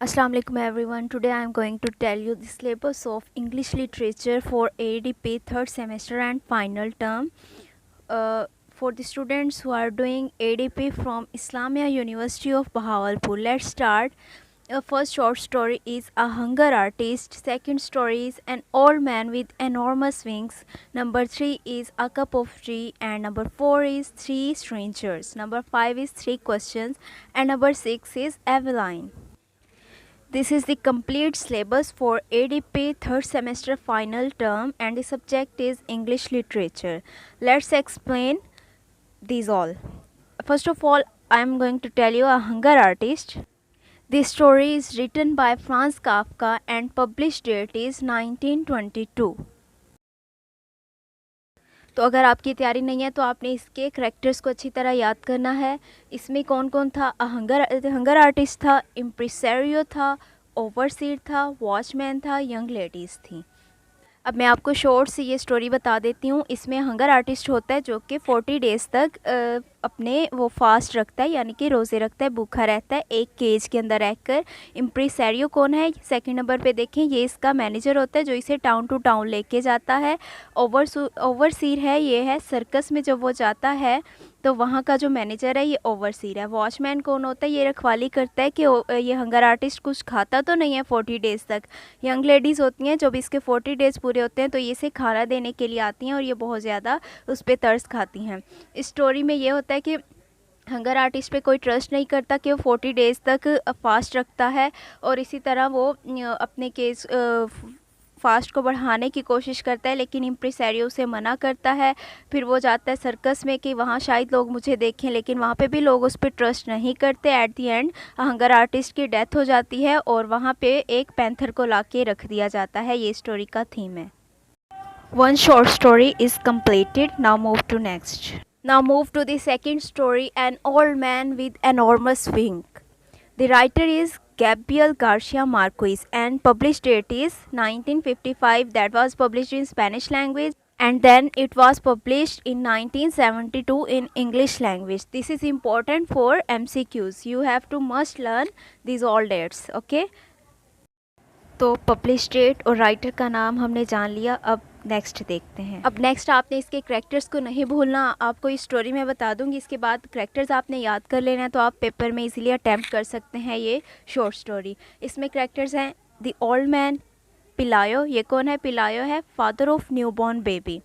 Assalamu alaikum everyone. Today I am going to tell you the syllabus of English literature for ADP third semester and final term. For the students who are doing ADP from Islamia University of Bahawalpur, let's start. First short story is A Hunger Artist. Second story is An Old Man with Enormous Wings. Number 3 is A Cup of Tea. And number 4 is Three Strangers. Number 5 is Three Questions. And number 6 is Eveline. This is the complete syllabus for ADP third semester final term and the subject is English literature. Let's explain these all. First of all, I am going to tell you A Hunger Artist. This story is written by Franz Kafka and published date is 1922. तो अगर आपकी तैयारी नहीं है तो आपने इसके characters को अच्छी तरह याद करना है. इसमें कौन कौन था? हंगर आर्टिस्ट था, इम्प्रेसरियो था, ओवरसीर था, वॉचमैन था, यंग लेडीज़ थी. अब मैं आपको शॉर्ट से ये स्टोरी बता देती हूँ. इसमें हंगर आर्टिस्ट होता है जो कि 40 डेज़ तक अपने वो फास्ट रखता है, यानी कि रोज़े रखता है, भूखा रहता है एक केज के अंदर रहकर. इम्प्रेसरियो कौन है? सेकंड नंबर पे देखें, ये इसका मैनेजर होता है जो इसे टाउन टू टाउन लेके जाता है. ओवरसीर है, ये है सर्कस में जब वो जाता है तो वहाँ का जो मैनेजर है ये ओवरसीर है. वॉचमैन कौन होता है? ये रखवाली करता है कि ये हंगर आर्टिस्ट कुछ खाता तो नहीं है 40 डेज़ तक. यंग लेडीज़ होती हैं, जब इसके 40 डेज़ पूरे होते हैं तो ये इसे खाना देने के लिए आती हैं और ये बहुत ज़्यादा उस पर तरस खाती हैं. इस स्टोरी में ये होता है कि हंगर आर्टिस्ट पे कोई ट्रस्ट नहीं करता कि वो 40 डेज़ तक फास्ट रखता है और इसी तरह वो अपने केस फास्ट को बढ़ाने की कोशिश करता है, लेकिन इम्प्रेसरियो उसे मना करता है. फिर वो जाता है सर्कस में कि वहाँ शायद लोग मुझे देखें, लेकिन वहाँ पे भी लोग उस पर ट्रस्ट नहीं करते. At the and hunger artist की डेथ हो जाती है और वहाँ पे एक पैंथर को ला के रख दिया जाता है. ये स्टोरी का थीम है. One short story is completed. Now move to next. Now move to the second story, An Old Man with Enormous Wing. The writer is Gabriel Garcia Marquez and published date is 1955. That was published in Spanish language and then it was published in 1972 in English language. This is important for MCQs. You have to must learn these all dates. Okay. तो publish date और writer का नाम हमने जान लिया. अब next देखते हैं. अब नेक्स्ट आपने इसके करैक्टर्स को नहीं भूलना. आपको इस स्टोरी में बता दूंगी, इसके बाद करैक्टर्स आपने याद कर लेना है तो आप पेपर में इजीली अटैम्प्ट कर सकते हैं ये शॉर्ट स्टोरी. इसमें करैक्टर्स हैं द ओल्ड मैन, पिलायो. ये कौन है? पिलायो है father of newborn baby.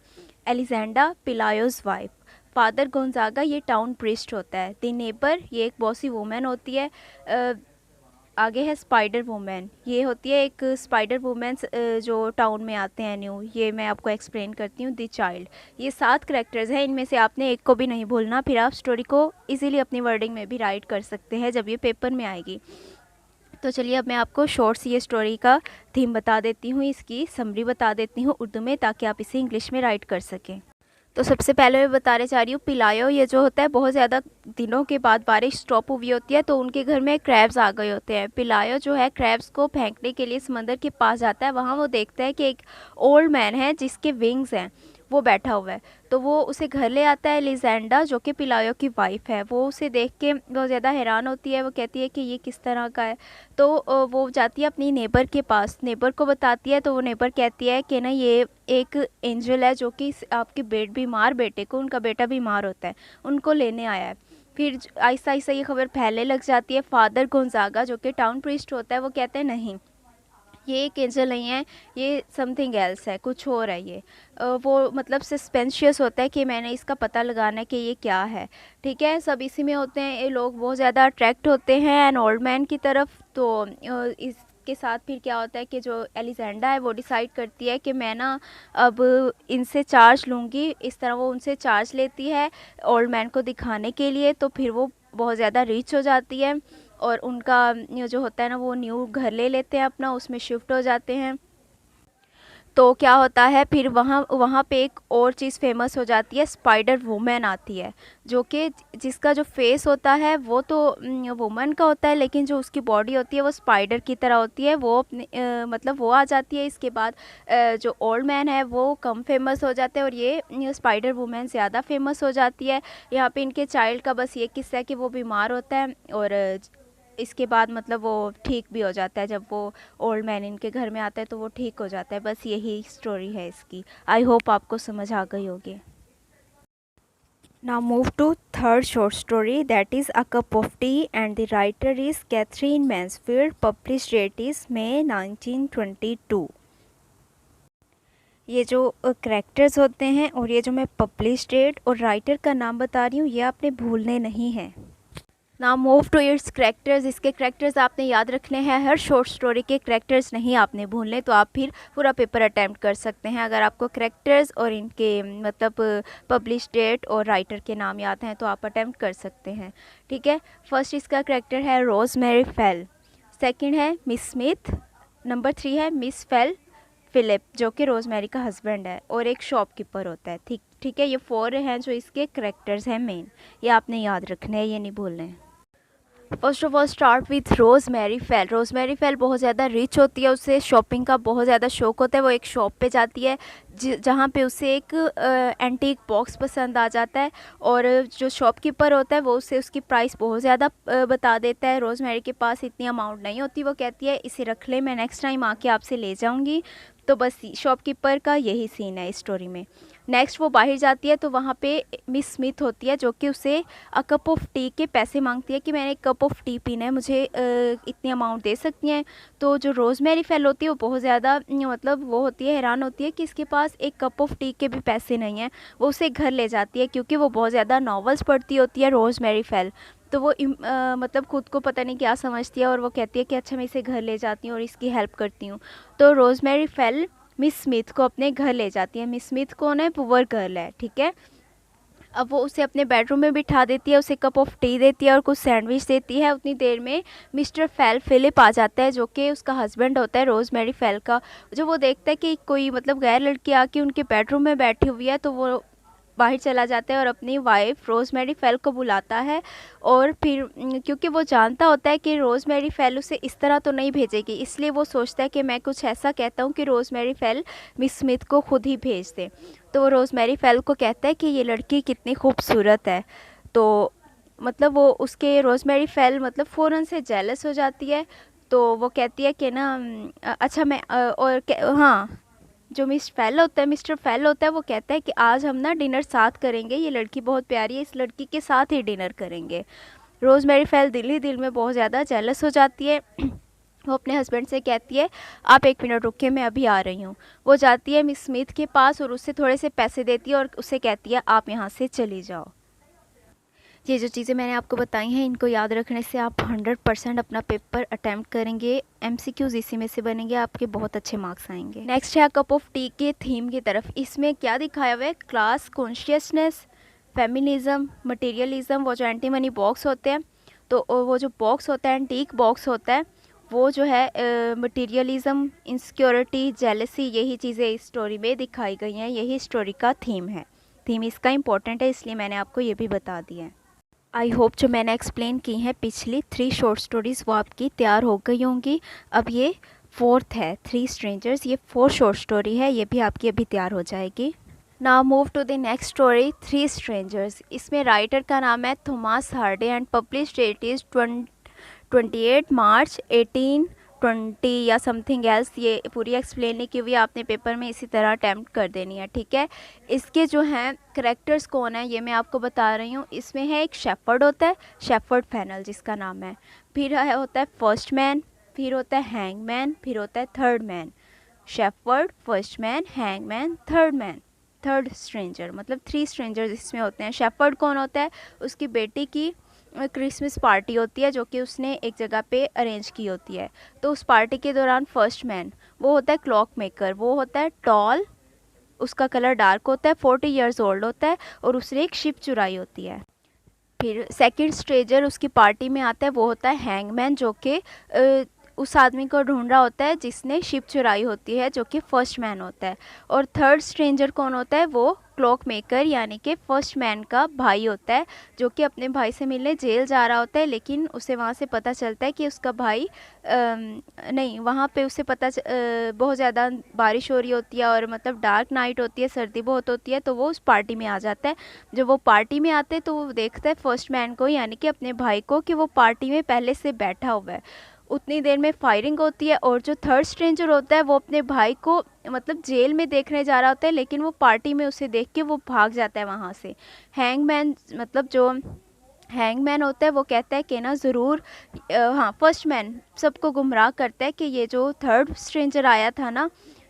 Elisenda, Pelayo's wife. Father Gonzaga, ये टाउन प्रीस्ट होता है. द नेबर, ये एक बॉसी वूमेन होती है. आगे है स्पाइडर वुमेन. ये होती है एक स्पाइडर वुमेन जो टाउन में आते हैं न्यू. ये मैं आपको एक्सप्लेन करती हूँ. The child. ये 7 करैक्टर्स हैं, इनमें से आपने एक को भी नहीं भूलना, फिर आप स्टोरी को इजीली अपनी वर्डिंग में भी राइट कर सकते हैं जब ये पेपर में आएगी. तो चलिए अब मैं आपको शॉर्ट सी ये स्टोरी का थीम बता देती हूँ, इसकी समरी बता देती हूँ उर्दू में, ताकि आप इसे इंग्लिश में राइट कर सकें. तो सबसे पहले मैं बताने चाह रही हूँ पिलायो. ये जो होता है बहुत ज़्यादा दिनों के बाद बारिश स्टॉप हुई होती है तो उनके घर में क्रैब्स आ गए होते हैं. पिलायो जो है क्रैब्स को फेंकने के लिए समंदर के पास जाता है. वहाँ वो देखता है कि एक ओल्ड मैन है जिसके विंग्स हैं, वो बैठा हुआ है. तो वो उसे घर ले आता है. लिजेंडा जो कि पिलायो की वाइफ है, वो उसे देख के बहुत ज़्यादा हैरान होती है. वो कहती है कि ये किस तरह का है. तो वो जाती है अपनी नेबर के पास, नेबर को बताती है. तो वो नेबर कहती है कि ना ये एक एंजल है जो कि आपके बीमार बेटे को, उनका बेटा बीमार होता है, उनको लेने आया है. फिर आहिस्ता आहिस्ता ये खबर फैलने लग जाती है. फादर गोंजागा जो कि टाउन प्रीस्ट होता है वो कहते हैं नहीं, ये एक एंजल नहीं है, ये समथिंग एल्स है, कुछ और है ये. वो मतलब सस्पेंशियस होता है कि मैंने इसका पता लगाना है कि ये क्या है. ठीक है, सब इसी में होते हैं. ये लोग बहुत ज़्यादा अट्रैक्ट होते हैं एन ओल्ड मैन की तरफ. तो इसके साथ फिर क्या होता है कि जो एलिजेंडा है वो डिसाइड करती है कि मैं ना अब इनसे चार्ज लूँगी. इस तरह वो उनसे चार्ज लेती है ओल्ड मैन को दिखाने के लिए. तो फिर वो बहुत ज़्यादा रिच हो जाती है और उनका जो होता है ना वो न्यू घर ले लेते हैं अपना, उसमें शिफ्ट हो जाते हैं. तो क्या होता है फिर वहाँ पे एक और चीज़ फेमस हो जाती है. स्पाइडर वुमेन आती है जो कि जिसका जो फेस होता है वो तो वुमन का होता है, लेकिन जो उसकी बॉडी होती है वो स्पाइडर की तरह होती है. वो अपने मतलब वो आ जाती है. इसके बाद जो ओल्ड मैन है वो कम फेमस हो जाते हैं और ये स्पाइडर वुमेन ज़्यादा फेमस हो जाती है. यहाँ पे इनके चाइल्ड का बस ये किस्सा है कि वो बीमार होता है और इसके बाद मतलब वो ठीक भी हो जाता है, जब वो ओल्ड मैन इनके घर में आता है तो वो ठीक हो जाता है। बस यही स्टोरी है इसकी। आई होप आपको समझ आ गई होगी। Now move to third short story, that is A Cup of Tea, and the writer is Catherine Mansfield. Published date is May 1922. ये जो करेक्टर्स होते हैं और ये जो मैं पब्लिश डेट और राइटर का नाम बता रही हूँ, ये आपने भूलने नहीं है। Now move to its characters. इसके करेक्टर्स आपने याद रखने हैं, हर शॉर्ट स्टोरी के करेक्टर्स नहीं आपने भूलने, तो आप फिर पूरा पेपर अटैम्प्ट कर सकते हैं। अगर आपको करेक्टर्स और इनके मतलब पब्लिश डेट और राइटर के नाम याद हैं तो आप अटैम्प्ट कर सकते हैं, ठीक है। फर्स्ट इसका करेक्टर है रोजमेरी फेल, सेकंड है मिस स्मिथ, नंबर 3 है मिस फेल फिलिप जो कि रोजमेरी का हस्बैंड है, और एक शॉपकीपर होता है, ठीक है। ये 4 हैं जो इसके करेक्टर्स हैं मेन, ये आपने याद रखने हैं, ये नहीं भूलने हैं। First of all start with rosemary fail. Rosemary fail बहुत ज़्यादा रिच होती है, उसे शॉपिंग का बहुत ज़्यादा शौक होता है। वो एक शॉप पे जाती है जहाँ पे उसे एक एंटीक बॉक्स पसंद आ जाता है, और जो शॉपकीपर होता है वो उसे उसकी प्राइस बहुत ज़्यादा बता देता है। रोजमेरी के पास इतनी अमाउंट नहीं होती, वो कहती है इसे रख ले, मैं नेक्स्ट टाइम आके आपसे ले जाऊँगी। तो बस शॉपकीपर का यही सीन है इस स्टोरी में। नेक्स्ट वो बाहर जाती है तो वहाँ पे मिस स्मिथ होती है जो कि उसे अ कप ऑफ टी के पैसे मांगती है कि मैंने एक कप ऑफ टी पीना है, मुझे इतनी अमाउंट दे सकती हैं। तो जो रोजमेरी फेल होती है वो बहुत ज़्यादा मतलब वो होती है, हैरान होती है कि इसके पास एक कप ऑफ टी के भी पैसे नहीं हैं। वो उसे घर ले जाती है क्योंकि वो बहुत ज़्यादा नॉवेल्स पढ़ती होती है रोजमेरी फेल। तो वो मतलब खुद को पता नहीं क्या समझती है, और वो कहती है कि अच्छा मैं इसे घर ले जाती हूँ और इसकी हेल्प करती हूँ। तो रोजमेरी फेल मिस स्मिथ को अपने घर ले जाती है। मिस स्मिथ कौन है? पुअर गर्ल है, ठीक है। अब वो उसे अपने बेडरूम में बिठा देती है, उसे कप ऑफ टी देती है और कुछ सैंडविच देती है। उतनी देर में मिस्टर फेल फिलिप आ जाता है जो कि उसका हस्बैंड होता है रोजमेरी फेल का। जो वो देखता है कि कोई मतलब गैर लड़की आके उनके बेडरूम में बैठी हुई है, तो वो बाहर चला जाता है और अपनी वाइफ रोजमेरी फेल को बुलाता है। और फिर क्योंकि वो जानता होता है कि रोजमेरी फेल उसे इस तरह तो नहीं भेजेगी, इसलिए वो सोचता है कि मैं कुछ ऐसा कहता हूँ कि रोजमेरी फेल मिस स्मिथ को खुद ही भेज दे। तो वो रोजमेरी फेल को कहता है कि ये लड़की कितनी खूबसूरत है। तो मतलब वो उसके रोजमेरी फेल मतलब फ़ौरन से जेलस हो जाती है। तो वो कहती है कि ना अच्छा मैं हाँ, जो मिस्टर फेल होता है वो कहता है कि आज हम ना डिनर साथ करेंगे, ये लड़की बहुत प्यारी है, इस लड़की के साथ ही डिनर करेंगे। रोजमेरी फेल दिल ही दिल में बहुत ज़्यादा जेलस हो जाती है। वो अपने हस्बैंड से कहती है आप 1 मिनट रुकिए, मैं अभी आ रही हूँ। वो जाती है मिस स्मिथ के पास और उससे थोड़े से पैसे देती है और उसे कहती है आप यहाँ से चली जाओ। ये जो चीज़ें मैंने आपको बताई हैं इनको याद रखने से आप 100% अपना पेपर अटैम्प्ट करेंगे। MCQs इसी में से बनेंगे, आपके बहुत अच्छे मार्क्स आएंगे। नेक्स्ट है कप ऑफ टी के थीम की तरफ। इसमें क्या दिखाया हुआ है? Class consciousness, feminism, materialism. वो जो एंटी मनी बॉक्स होते हैं, तो वो जो बॉक्स होता है एंटीक बॉक्स होता है, वो जो है मटेरियलिज्म, इनसिक्योरिटी, जेलसी, यही चीज़ें इस स्टोरी में दिखाई गई हैं। यही स्टोरी का थीम है। थीम इसका इम्पोर्टेंट है, इसलिए मैंने आपको ये भी बता दिया है। आई होप जो मैंने एक्सप्लेन की हैं पिछली 3 शॉर्ट स्टोरीज़ वो आपकी तैयार हो गई होंगी। अब ये 4th है 3 स्ट्रेंजर्स, ये 4 शॉर्ट स्टोरी है, ये भी आपकी अभी तैयार हो जाएगी। Now move to the next story 3 strangers. इसमें राइटर का नाम है Thomas Hardy and publish date is 28 March 1820 या समथिंग एल्स। ये पूरी एक्सप्लेन नहीं की हुई, आपने पेपर में इसी तरह अटैम्प्ट कर देनी है, ठीक है। इसके जो हैं करेक्टर्स कौन है ये मैं आपको बता रही हूँ। इसमें है एक शेफर्ड होता है, शेफर्ड फैनल जिसका नाम है। फिर होता है फर्स्ट मैन, फिर होता है हैंगमैन, फिर होता है third man. Shepherd, first man, hangman, third man, third stranger, मतलब 3 स्ट्रेंजर्स इसमें होते हैं। शेफर्ड कौन होता है? उसकी बेटी की क्रिसमस पार्टी होती है जो कि उसने एक जगह पे अरेंज की होती है। तो उस पार्टी के दौरान फर्स्ट मैन वो होता है क्लॉक मेकर, वो होता है टॉल, उसका कलर डार्क होता है, 40 ईयर्स ओल्ड होता है और उसने एक शिप चुराई होती है। फिर सेकंड स्ट्रेंजर उसकी पार्टी में आता है, वो होता है हैंगमैन जो कि उस आदमी को ढूंढ रहा होता है जिसने शिप चुराई होती है, जो कि फर्स्ट मैन होता है। और थर्ड स्ट्रेंजर कौन होता है? वो क्लॉक मेकर यानी कि फर्स्ट मैन का भाई होता है, जो कि अपने भाई से मिलने जेल जा रहा होता है, लेकिन उसे वहाँ से पता चलता है कि उसका भाई नहीं, वहाँ पे उसे बहुत ज़्यादा बारिश हो रही होती है और मतलब डार्क नाइट होती है, सर्दी बहुत होती है, तो वो उस पार्टी में आ जाता है। जब वो पार्टी में आते हैं तो वो देखता है फर्स्ट मैन को यानी कि अपने भाई को कि वो पार्टी में पहले से बैठा हुआ है। उतनी देर में फायरिंग होती है और जो थर्ड स्ट्रेंजर होता है वो अपने भाई को मतलब जेल में देखने जा रहा होता है, लेकिन वो पार्टी में उसे देख के वो भाग जाता है वहाँ से। हैंगमैन मतलब जो हैंगमैन होता है वो कहता है कि ना ज़रूर हाँ, फर्स्ट मैन सबको गुमराह करता है कि ये जो थर्ड स्ट्रेंजर आया था ना,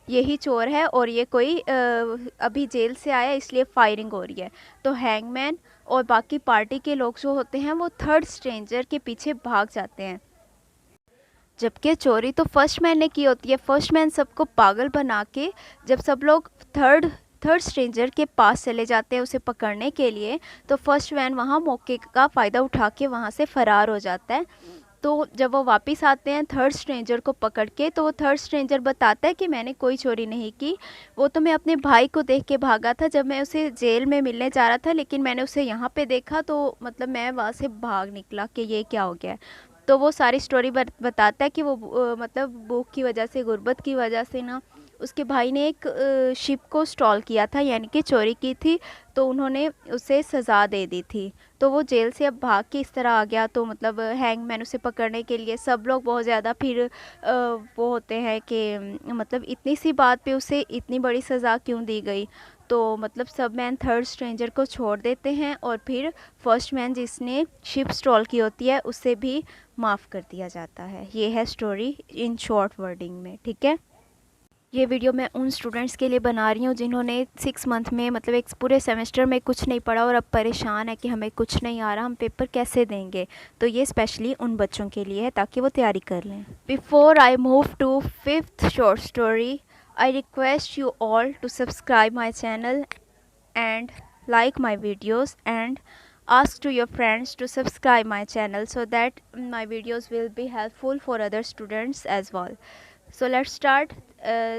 यही चोर है और ये कोई अभी जेल से आया इसलिए फायरिंग हो रही है। तो हैंगमैन और बाकी पार्टी के लोग जो होते हैं वो थर्ड स्ट्रेंजर के पीछे भाग जाते हैं, जबकि चोरी तो फर्स्ट मैन ने की होती है। फर्स्ट मैन सबको पागल बना के जब सब लोग थर्ड थर्ड स्ट्रेंजर के पास चले जाते हैं उसे पकड़ने के लिए, तो फर्स्ट मैन वहाँ मौके का फ़ायदा उठा के वहाँ से फ़रार हो जाता है। तो जब वो वापस आते हैं थर्ड स्ट्रेंजर को पकड़ के, तो वो थर्ड स्ट्रेंजर बताता है कि मैंने कोई चोरी नहीं की, वो तो मैं अपने भाई को देख के भागा था जब मैं उसे जेल में मिलने जा रहा था, लेकिन मैंने उसे यहाँ पे देखा तो मतलब मैं वहाँ से भाग निकला कि ये क्या हो गया है। तो वो सारी स्टोरी बताता है कि वो मतलब भूख की वजह से, गुर्बत की वजह से ना उसके भाई ने एक शिप को स्टॉल किया था यानी कि चोरी की थी, तो उन्होंने उसे सज़ा दे दी थी। तो वो जेल से अब भाग के इस तरह आ गया, तो मतलब हैंगमैन उसे पकड़ने के लिए सब लोग बहुत ज़्यादा फिर वो होते हैं कि मतलब इतनी सी बात पे उसे इतनी बड़ी सज़ा क्यों दी गई। तो मतलब सब मैन थर्ड स्ट्रेंजर को छोड़ देते हैं और फिर फर्स्ट मैन जिसने शिप स्टॉल की होती है उसे भी माफ़ कर दिया जाता है। ये है स्टोरी इन शॉर्ट वर्डिंग में, ठीक है। ये वीडियो मैं उन स्टूडेंट्स के लिए बना रही हूँ जिन्होंने 6 मंथ में मतलब एक पूरे सेमेस्टर में कुछ नहीं पढ़ा और अब परेशान है कि हमें कुछ नहीं आ रहा, हम पेपर कैसे देंगे। तो ये स्पेशली उन बच्चों के लिए है ताकि वो तैयारी कर लें। Before I move to 5th short story, I request you all to subscribe my channel and like my videos and ask to your friends to subscribe my channel so that my videos will be helpful for other students as well. So let's start.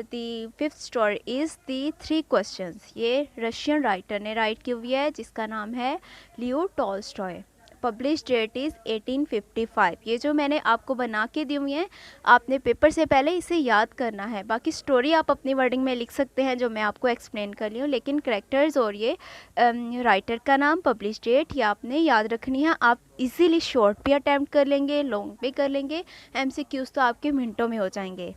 The 5th story is the 3 questions. ये Russian writer ने right की हुई है जिसका नाम है Leo Tolstoy. Publish date is 1855। ये जो मैंने आपको बना के दी हुई हैं, आपने पेपर से पहले इसे याद करना है। बाकी स्टोरी आप अपनी वर्डिंग में लिख सकते हैं जो मैं आपको एक्सप्लेन कर रही हूँ, लेकिन करेक्टर्स और ये राइटर का नाम, पब्लिश डेट, ये आपने याद रखनी है। आप इजीली शॉर्ट भी अटैम्प्ट कर लेंगे, लॉन्ग भी कर लेंगे, MCQs तो आपके मिनटों में हो जाएंगे।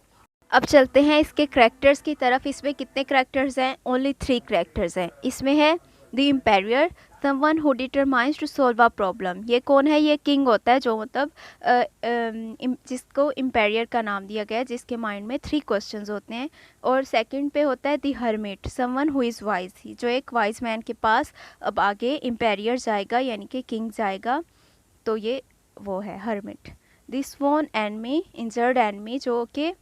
अब चलते हैं इसके करेक्टर्स की तरफ। इसमें कितने करेक्टर्स हैं? ओनली 3 करेक्टर्स हैं। इसमें है the emperor, someone who determines to solve a problem. ये कौन है? ये किंग होता है जो मतलब जिसको इम्पेरियर का नाम दिया गया है, जिसके माइंड में 3 क्वेश्चंस होते हैं। और सेकंड पे होता है the hermit, someone who is wise, जो एक वाइज मैन के पास अब आगे इम्पेरियर जाएगा यानी कि किंग जाएगा, तो ये वो है hermit. The sworn enemy, injured enemy, जो कि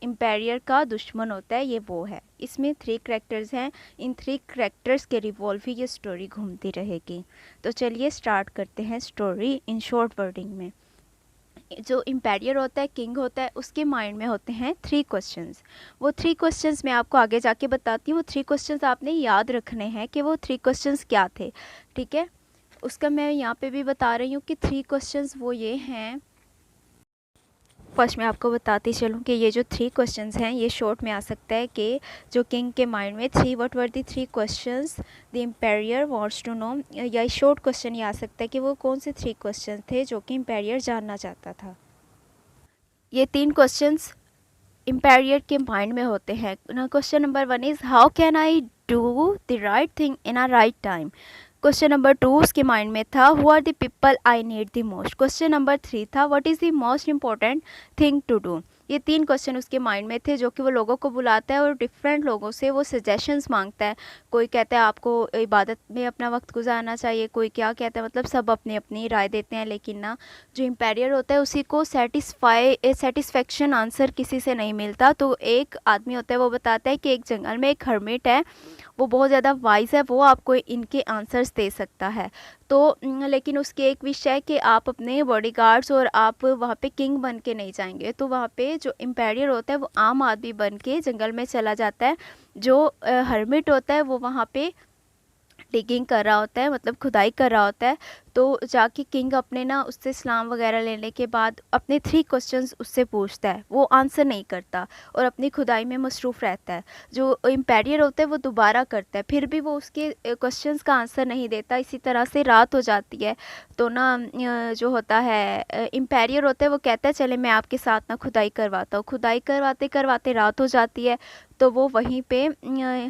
इम्पेरियर का दुश्मन होता है, ये वो है। इसमें 3 करेक्टर्स हैं। इन 3 करेक्टर्स के रिवॉल्व ही ये स्टोरी घूमती रहेगी। तो चलिए स्टार्ट करते हैं स्टोरी इन शॉर्ट वर्डिंग में। जो इम्पेरियर होता है, किंग होता है, उसके माइंड में होते हैं 3 क्वेश्चंस। वो 3 क्वेश्चंस मैं आपको आगे जाके बताती हूँ। वो 3 क्वेश्चंस आपने याद रखने हैं कि वो 3 क्वेश्चंस क्या थे, ठीक है। उसका मैं यहाँ पे भी बता रही हूँ कि 3 क्वेश्चंस वो ये हैं। फर्स्ट मैं आपको बताती चलूँ कि ये जो 3 क्वेश्चंस हैं ये शॉर्ट में आ सकता है कि जो किंग के माइंड में what were the 3 questions the emperor wants to know, या शॉर्ट क्वेश्चन ये आ सकता है कि वो कौन से 3 क्वेश्चन थे जो कि इम्पेरियर जानना चाहता था। ये 3 क्वेश्चंस इम्पेरियर के माइंड में होते हैं। Question number 1 is how can I do the right thing in a right time. Question number 2 उसके माइंड में था who are the people I need the most. Question number 3 था what is the most important thing to do. ये 3 question उसके mind में थे जो कि वो लोगों को बुलाता है और डिफरेंट लोगों से वो सजेशंस मांगता है। कोई कहता है आपको इबादत में अपना वक्त गुजारना चाहिए, कोई क्या कहता है, मतलब सब अपनी अपनी राय देते हैं, लेकिन ना जो इम्पेरियर होता है उसी को सेटिस्फेक्शन आंसर किसी से नहीं मिलता। तो एक आदमी होता है वो बताता है कि एक जंगल में एक हर्मिट है, वो बहुत ज़्यादा वाइज है, वो आपको इनके आंसर्स दे सकता है। तो लेकिन उसकी एक विश है कि आप अपने बॉडीगार्ड्स और आप वहाँ पे किंग बन के नहीं जाएंगे। तो वहाँ पे जो एम्पायर होता है वो आम आदमी बन के जंगल में चला जाता है। जो हर्मिट होता है वो वहाँ पे डिगिंग कर रहा होता है, मतलब खुदाई कर रहा होता है। तो जाके किंग अपने ना उससे सलाम वगैरह लेने के बाद अपने 3 क्वेश्चंस उससे पूछता है, वो आंसर नहीं करता और अपनी खुदाई में मसरूफ़ रहता है। जो एम्पायर होता है वो दोबारा करता है, फिर भी वो उसके क्वेश्चंस का आंसर नहीं देता। इसी तरह से रात हो जाती है। तो ना जो होता है एम्पायर होता है वो कहता है चले मैं आपके साथ ना खुदाई करवाता हूँ। खुदाई करवाते करवाते रात हो जाती है, तो वो वहीं पे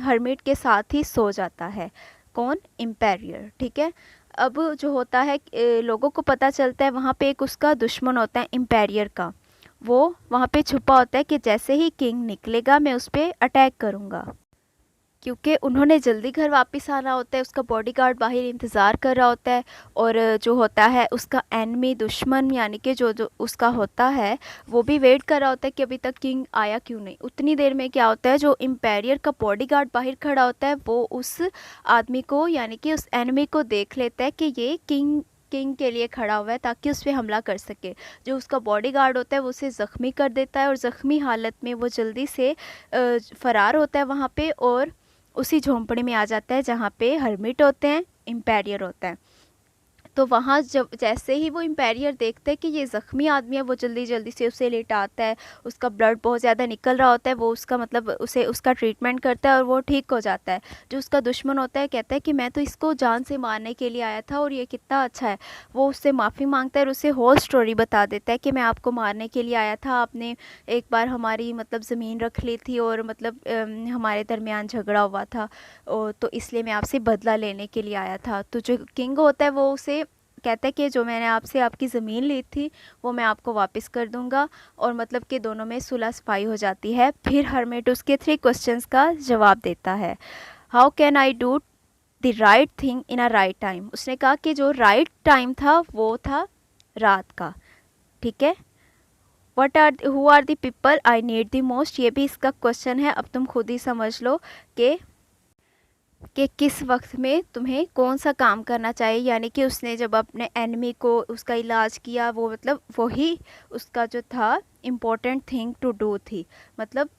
हर्मिट के साथ ही सो जाता है। कौन? एम्पायर। ठीक है। अब जो होता है लोगों को पता चलता है वहाँ पे एक उसका दुश्मन होता है एम्पायर का, वो वहाँ पे छुपा होता है कि जैसे ही किंग निकलेगा मैं उस पर अटैक करूँगा। क्योंकि उन्होंने जल्दी घर वापस आना होता है, उसका बॉडीगार्ड बाहर इंतज़ार कर रहा होता है। और जो होता है उसका एनमी दुश्मन यानी कि जो जो उसका होता है वो भी वेट कर रहा होता है कि अभी तक किंग आया क्यों नहीं। उतनी देर में क्या होता है, जो एम्पायर का बॉडीगार्ड बाहर खड़ा होता है वो उस आदमी को यानी कि उस एनमी को देख लेता है कि ये किंग के लिए खड़ा हुआ है ताकि उस पर हमला कर सके। जो उसका बॉडीगार्ड होता है वो उसे ज़ख्मी कर देता है और ज़ख्मी हालत में वो जल्दी से फ़रार होता है वहाँ पे और उसी झोंपड़ी में आ जाता है जहाँ पे हर्मिट होते हैं, एम्पायर होता है। तो वहाँ जब जैसे ही वो एम्पायर देखता है कि ये ज़ख्मी आदमी है, वो जल्दी जल्दी से उसे लेटाता है। उसका ब्लड बहुत ज़्यादा निकल रहा होता है, वो उसका मतलब उसे उसका ट्रीटमेंट करता है और वो ठीक हो जाता है। जो उसका दुश्मन होता है कहता है कि मैं तो इसको जान से मारने के लिए आया था और ये कितना अच्छा है। वो उससे माफ़ी मांगता है और उसे होल स्टोरी बता देता है कि मैं आपको मारने के लिए आया था, आपने एक बार हमारी मतलब ज़मीन रख ली थी और मतलब हमारे दरमियान झगड़ा हुआ था, और तो इसलिए मैं आपसे बदला लेने के लिए आया था। तो जो किंग होता है वो उसे कहता है कि जो मैंने आपसे आपकी ज़मीन ली थी वो मैं आपको वापस कर दूंगा, और मतलब कि दोनों में सुलह सफाई हो जाती है। फिर हर्मिट उसके 3 क्वेश्चंस का जवाब देता है। How can I do the right thing in a right time. उसने कहा कि जो राइट टाइम था वो था रात का। ठीक है। What are who are the people I need the most, ये भी इसका क्वेश्चन है। अब तुम खुद ही समझ लो कि किस वक्त में तुम्हें कौन सा काम करना चाहिए। यानी कि उसने जब अपने एनिमी को उसका इलाज किया, वो मतलब वही उसका जो था इम्पोर्टेंट थिंग टू डू थी। मतलब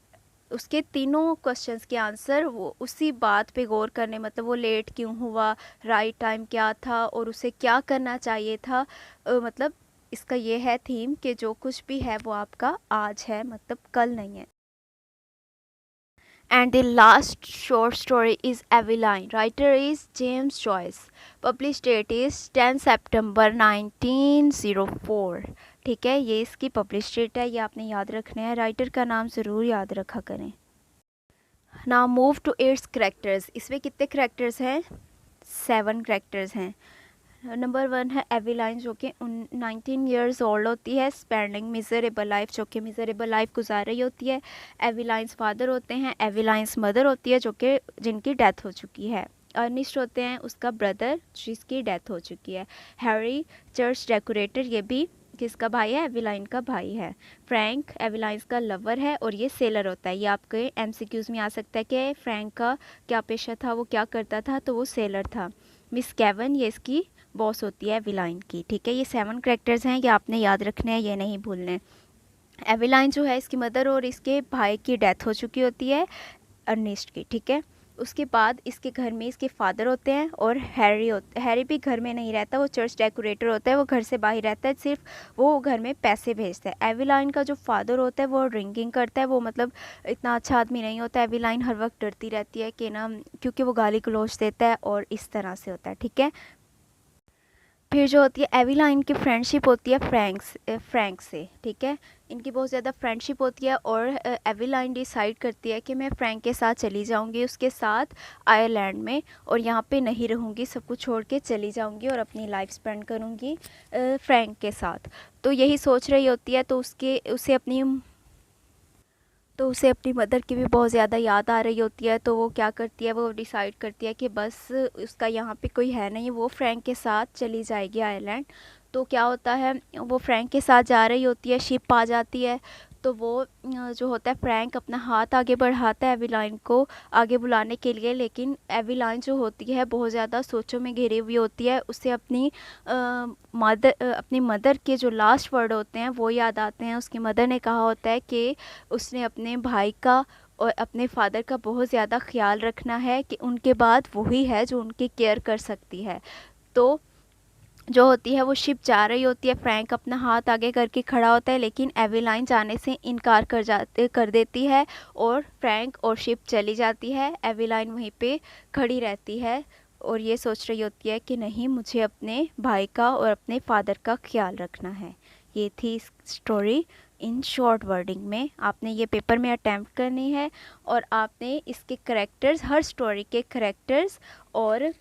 उसके तीनों क्वेश्चंस के आंसर वो उसी बात पे गौर करने, मतलब वो लेट क्यों हुआ, राइट टाइम क्या था और उसे क्या करना चाहिए था। मतलब इसका ये है थीम कि जो कुछ भी है वो आपका आज है, मतलब कल नहीं है। And the last short story is Eveline. Writer is James Joyce. Published date is 10 September 1904. ठीक है, ये इसकी पब्लिश डेट है, ये आपने याद रखना है। राइटर का नाम ज़रूर याद रखा करें। Now move to its characters. इसमें कितने करेक्टर्स हैं? 7 करेक्टर्स हैं। नंबर 1 है एविलाइन, जो कि 19 ईयर्स ओल्ड होती है, स्पेंडिंग मिजरेबल लाइफ, जो कि मिजरेबल लाइफ गुजार रही होती है। एविलाइंस फादर होते हैं, एविलाइंस मदर होती है जो कि जिनकी डेथ हो चुकी है। अर्निस्ट होते हैं उसका ब्रदर जिसकी डेथ हो चुकी है। हैरी चर्च डेकोरेटर, ये भी किसका भाई है? एविलाइन का भाई है। फ्रैंक एविलाइंस का लवर है और ये सेलर होता है। ये आपके एमसीक्यूज में आ सकता है कि फ्रैंक का क्या पेशा था, वो क्या करता था, तो वो सेलर था। मिस केवन, ये इसकी बॉस होती है एविलाइन की। ठीक है, ये 7 करेक्टर्स हैं, ये आपने याद रखने हैं, ये नहीं भूलने। एविलाइन जो है इसकी मदर और इसके भाई की डेथ हो चुकी होती है, अर्निस्ट की। ठीक है, उसके बाद इसके घर में इसके फादर होते हैं और हैरी भी घर में नहीं रहता, वो चर्च डेकोरेटर होता है, वो घर से बाहर रहता है, सिर्फ वो घर में पैसे भेजता है। एविलाइन का जो फादर होता है वो ड्रिंकिंग करता है, वो मतलब इतना अच्छा आदमी नहीं होता। एविलाइन हर वक्त डरती रहती है कि ना, क्योंकि वो गाली गलौज देता है और इस तरह से होता है। ठीक है, फिर जो होती है एविलाइन की फ्रेंडशिप होती है फ्रैंक से। ठीक है, इनकी बहुत ज़्यादा फ्रेंडशिप होती है और एविलाइन डिसाइड करती है कि मैं फ्रैंक के साथ चली जाऊंगी, उसके साथ आयरलैंड में, और यहाँ पे नहीं रहूँगी, सब कुछ छोड़ के चली जाऊंगी और अपनी लाइफ स्पेंड करूँगी फ्रैंक के साथ। तो यही सोच रही होती है, तो उसे अपनी मदर की भी बहुत ज़्यादा याद आ रही होती है। तो वो क्या करती है, वो डिसाइड करती है कि बस उसका यहाँ पे कोई है नहीं, वो फ्रैंक के साथ चली जाएगी आयरलैंड। तो क्या होता है, वो फ्रैंक के साथ जा रही होती है, शिप आ जाती है। तो वो जो होता है फ्रैंक अपना हाथ आगे बढ़ाता है एवेलाइन को आगे बुलाने के लिए, लेकिन एवेलाइन जो होती है बहुत ज़्यादा सोचों में घिरी हुई होती है। उसे अपनी मदर के जो लास्ट वर्ड होते हैं वो याद आते हैं। उसकी मदर ने कहा होता है कि उसने अपने भाई का और अपने फादर का बहुत ज़्यादा ख्याल रखना है, कि उनके बाद वही है जो उनकी केयर कर सकती है। तो जो होती है वो शिप जा रही होती है, फ्रैंक अपना हाथ आगे करके खड़ा होता है, लेकिन एवेलाइन जाने से इनकार कर देती है और फ्रैंक और शिप चली जाती है। एवेलाइन वहीं पे खड़ी रहती है और ये सोच रही होती है कि नहीं, मुझे अपने भाई का और अपने फादर का ख्याल रखना है। ये थी स्टोरी इन शॉर्ट वर्डिंग में। आपने ये पेपर में अटैम्प्ट करनी है और आपने इसके करेक्टर्स, हर स्टोरी के करेक्टर्स और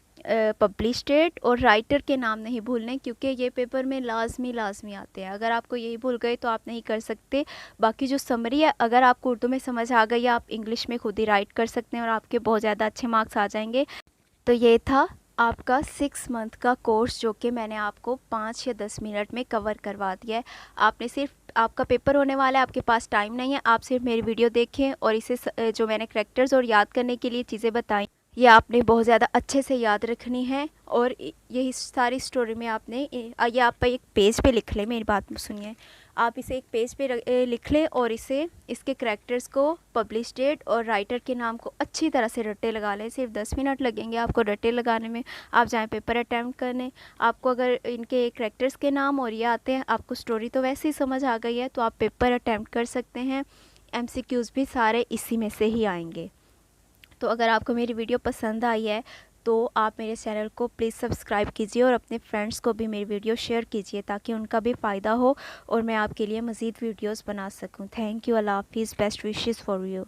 पब्लिश डेट और राइटर के नाम नहीं भूलने, क्योंकि ये पेपर में लाजमी आते हैं। अगर आपको यही भूल गए तो आप नहीं कर सकते। बाकी जो समरी है, अगर आपको उर्दू में समझ आ गई, आप इंग्लिश में खुद ही राइट कर सकते हैं और आपके बहुत ज़्यादा अच्छे मार्क्स आ जाएंगे। तो ये था आपका 6 मंथ का कोर्स, जो कि मैंने आपको 5 या 10 मिनट में कवर करवा दिया है। आपने सिर्फ, आपका पेपर होने वाला है, आपके पास टाइम नहीं है, आप सिर्फ मेरी वीडियो देखें और इसे जो मैंने करेक्टर्स और याद करने के लिए चीज़ें बताई, ये आपने बहुत ज़्यादा अच्छे से याद रखनी है। और यही सारी स्टोरी में आपने ये आप एक पेज पे लिख लें, मेरी बात सुनिए। आप इसे एक पेज पे लिख लें और इसके करेक्टर्स को, पब्लिश डेट और राइटर के नाम को अच्छी तरह से रट्टे लगा लें। सिर्फ 10 मिनट लगेंगे आपको रट्टे लगाने में। आप जाएँ पेपर अटैम्प्ट करने। आपको अगर इनके करेक्टर्स के नाम और ये आते हैं, आपको स्टोरी तो वैसे ही समझ आ गई है, तो आप पेपर अटैम्प्ट कर सकते हैं। MCQs भी सारे इसी में से ही आएंगे। तो अगर आपको मेरी वीडियो पसंद आई है तो आप मेरे चैनल को प्लीज़ सब्सक्राइब कीजिए और अपने फ्रेंड्स को भी मेरी वीडियो शेयर कीजिए, ताकि उनका भी फ़ायदा हो और मैं आपके लिए मज़ीद वीडियोस बना सकूं। Thank you. अल्लाह हाफिज़। Best wishes for you.